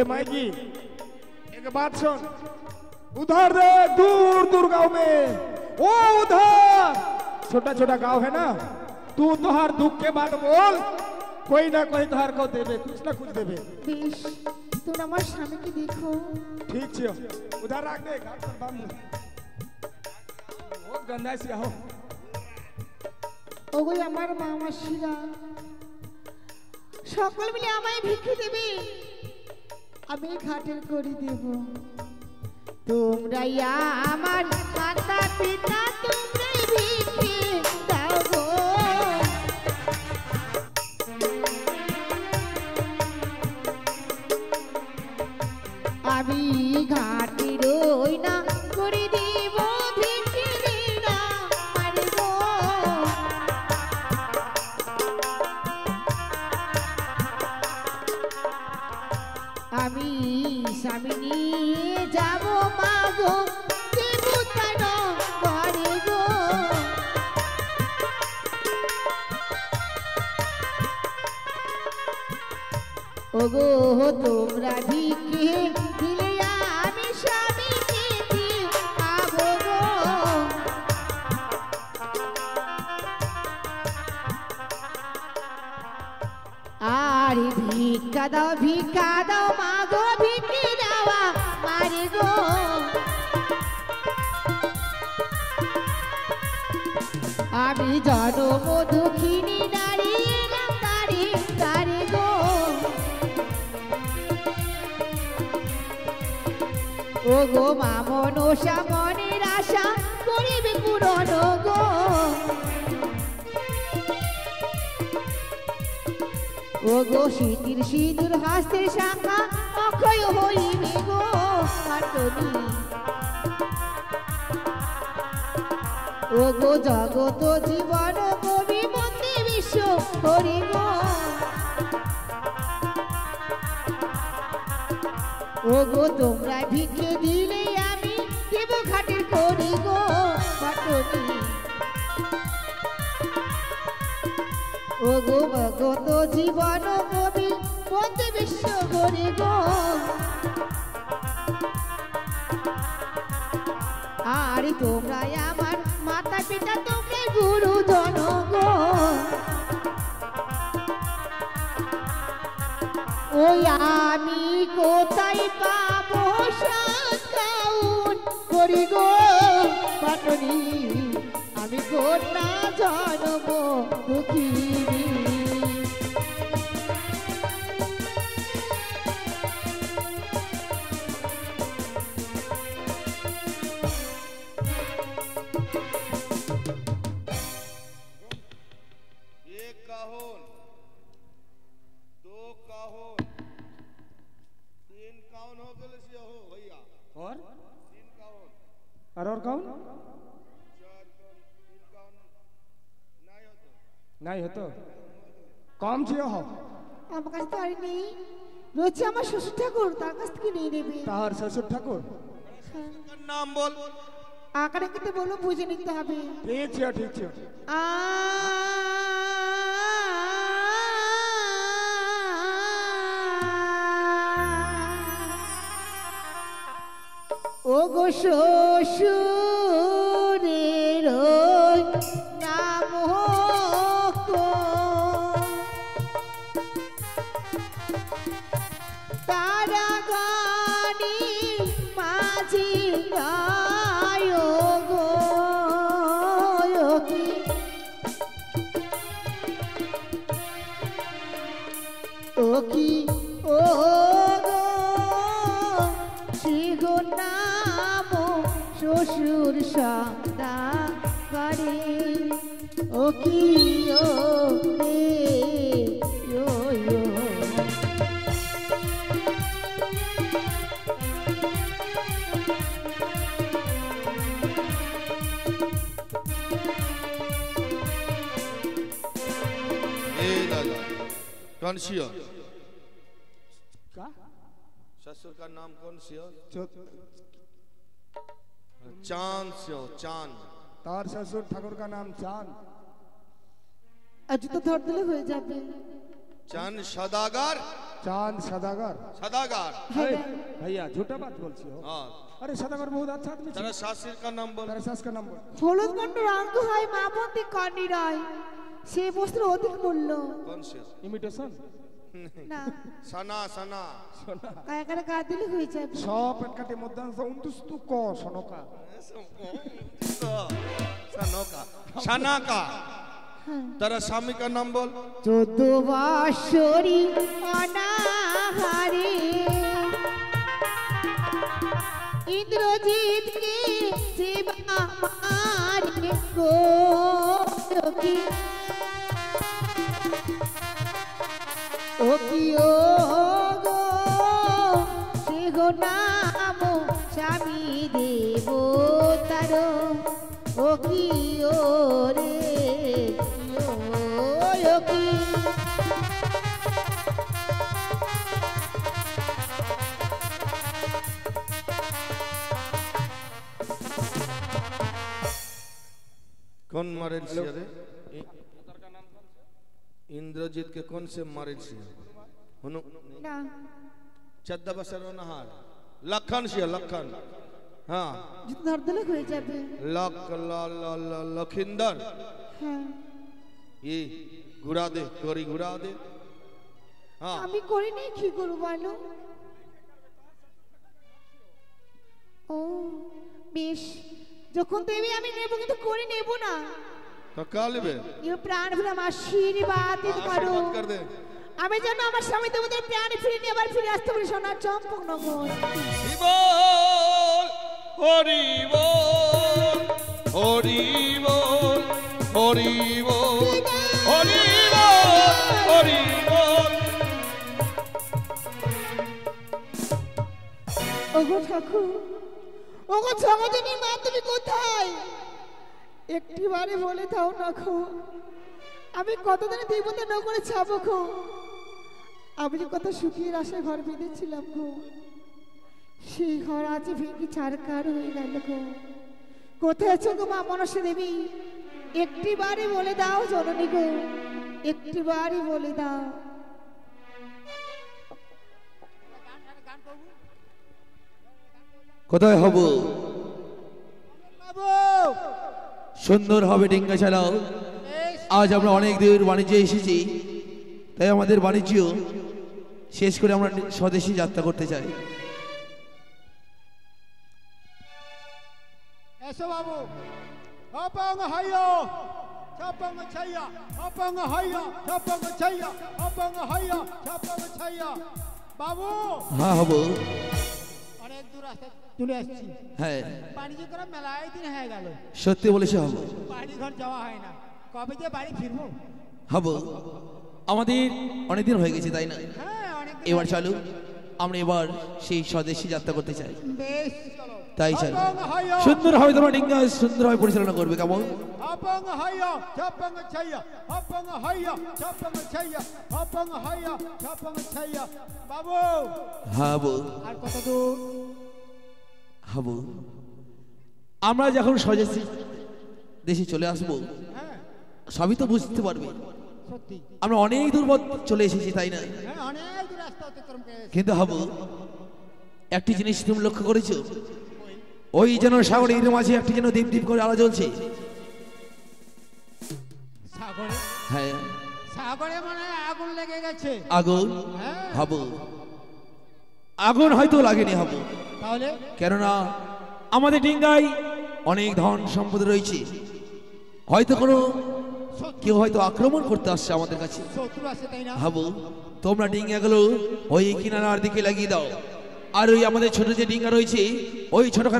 ए Mikey एक बात सुन, उधर देख दूर दूर गांव में, वो उधर छोटा छोटा गांव है ना, तू तोहार दुख के बात बोल, कोई ना कोई तोहार को देवे, कुछ ना कुछ देवे। बेश तुम আমার স্বামীকে দেখো। ठीक छियो, उधर रख दे घाट पर बामू। बहुत गंदा सी हो। ওগো আমার মা মাসিরা সকল মিলে আমায় ভিক্ষে দেবে, আমি ঘাটের করি দেব। তোমরা আমার মাতা পিতা তোমরা ভিক্ষে দাও গো। আমি ঘাটের ওই না করে দেব ভিক্ষে দিনা মারব। আমি স্বামী নিয়ে যাব মা গো দেবতার ঘরে গো। ওগো তোমরা ভিক্ষে দিলে আমি স্বামীকে খাবো গো। আর ভিক্ষা দাও মা গো ভিক্ষে দেওয়া মারে গো। আমি জনম দুঃখিনী নারী তারে তারে গো। ও গো মা মনসা মনের আশা করিবে পূরণ গো। ও গো শীতির সিঁদুর হাস্তের শাখা অক্ষয় হইবে গো পাটনি। ও গো জগত জীবন কবি মন্দি বিশ্ব হরি গো। ও গো তোমরা ভিক্ষে দিলে আমি দেব ঘাটের করি গো পাটনি। ও গো জগত জীবন কবি মন্দি বিশ্ব হরি গো। আর তোমরা আমার মাতা পিতা তোমরা গুরুজন গো। ওই আমি কোথায় পাবো সাউন করি গো পাটনি। আমি কোথা জন্ম দুঃখিনী। और कौन नहीं हो तो कम छियो हो আমার কাছে তো আর নেই, রয়েছে আমার শ্বশুর ঠাকুর, তার কাছ থেকে নিয়ে নেবে। তাহার শ্বশুর ঠাকুর নাম বল। আকারে কিন্তু বলো বুঝে নিতে হবে। ठीक छियो ठीक छियो। ও গো শ্বশুরের নাম তারা গানি মাঝি গায় গো। ও কি ও গো শিগো নাম শ্বশুর সন্তা করে। ও কি ও রে ও ও। कौन सी हो? का ससुर का नाम कौन सी हो? चांद से हो, चांद। तार ससुर ठाकुर का नाम चांद। आज तो धर दिले हो जाबे। चांद सदागर चांद सदागर। सदागर। अरे भैया झूठा बात बोलती हो। हाँ। अरे सदागर बहुत अच्छा आदमी है। तेरा शास्त्री का नाम बोल। तेरा सास का नाम बोल। হলুদ কণ্ঠ রঙ্গ হয় মাপন্তি কর্ণী রয় সে বস্ত্র অধিক মূল্য कौन सी ইমিটেশন না सना सना শোনা কায়াকারে গা দিলে হয়ে যাবে সব কাটে মধ্যাংশ উন্তুস্তু ক শোনকা सनोका सना का तेरा स्वामी का नाम बोल 14 বৎসরি অনাহারে इंद्रजीत के सेवा मारे को की ओ गो से गो नाम स्वामी देवतारो ओ की ओ रे ओ की कौन मारेल सिया रे इंद्रजीत के कौन से मारेल सिया हुनु ना चद्दा बसर नहार लखन सिया लखन हाँ जितना धर दिले হয়ে যাবে लख लखिंदर হ্যাঁ ये घुरा दे तोरी घुरा दे हाँ আমি করি নাই কি করব বলো ও বেশ যখন দেবী আমি নেব কিন্তু করে নেব না तो क्या लेबे ये प्राण भरे আমার আশীর্বাদ দিতে পারো आशीर्वाद कर दे আমি যেন আমার স্বামী দেবতার প্রাণ ফিরে নিয়ে আবার ফিরে আসতে পারি সোনার চম্পক নগর हरि बोल हरि बोल हरि बोल हरि बोल हरि बोल ওগো ঠাকুর ওগো জগজনীর মা তুমি কোথায় একটিবারে বলে দাও না খো আমি কতদিন দেবতা নগরে যাবো খো আমি যে কত সুখের আশায় ঘর বেঁধেছিলাম গো সেই ঘর আজ ভেঙে ছারকার হয়ে গেল গো কোথায় আছো গো মা মনসা দেবী একটিবারে বলে দাও জননী গো একটিবারে বলে দাও কোথায় হব বাবু সুন্দর হবে ডিঙ্গা চালাও আজ আমরা অনেক দূর বাণিজ্যে এসেছি তাই আমাদের বাণিজ্য শেষ করে আমরা স্বদেশী যাত্রা করতে চাই এসো বাবু অপং হাইয়া ছাপং ছাইয়া অপং হাইয়া ছাপং ছাইয়া অপং হাইয়া ছাপং ছাইয়া বাবু হ্যাঁ হব অনেক দূর রাস্তা চলে আসছি হ্যাঁ বাণিজ্য করা মেলায় দিন হয়ে গেল সত্যি বলেছে হব বাড়ি ঘর যাওয়া হয় না কবে যে বাড়ি ফিরবো হব আমাদের অনেকদিন হয়ে গেছে তাই না হ্যাঁ অনেক এবার চলো আমরা এবার সেই স্বদেশী যাত্রা করতে চাই বেশ চলো তাই চলো অপং হাইয়া সুন্দর হবে তোমার ডিঙ্গা সুন্দরভাবে পরিচালনা করবে কেমন অপং হাইয়া ছাপং ছাইয়া অপং হাইয়া ছাপং ছাইয়া অপং হাইয়া ছাপং ছাইয়া বাবু হ্যাঁ হব আর কত দূর হব আমরা যখন স্বদেশী দেশে চলে আসবো হ্যাঁ সবই তো বুঝতে পারবে সত্যি আমরা অনেক দূর পথ চলে এসেছি তাই না হ্যাঁ অনেক দূর রাস্তা অতিক্রম করে কিন্তু হব একটি জিনিস তুমি লক্ষ্য করেছো ওই যেন সাগরের মাঝে একটি যেন দীপ দীপ করে আলো জ্বলছে সাগরে হ্যাঁ সাগরে মানে আগুন লেগে গেছে আগুন হ্যাঁ হব আগুন হয়তো লাগেনি হব তাহলে কেননা আমাদের ডিঙ্গায় অনেক ধন সম্পদ রয়েছে হয়তো কোনো কেউ হয়তো আক্রমণ করতে আসছে আমাদের কাছে শত্রু আছে তাই না ভাবো তোমরা ডিঙ্গাগুলো ওই কিনারার দিকে লাগিয়ে দাও আর ওই আমাদের ছোট যে ডিঙ্গা রয়েছে ওই ছোটখানা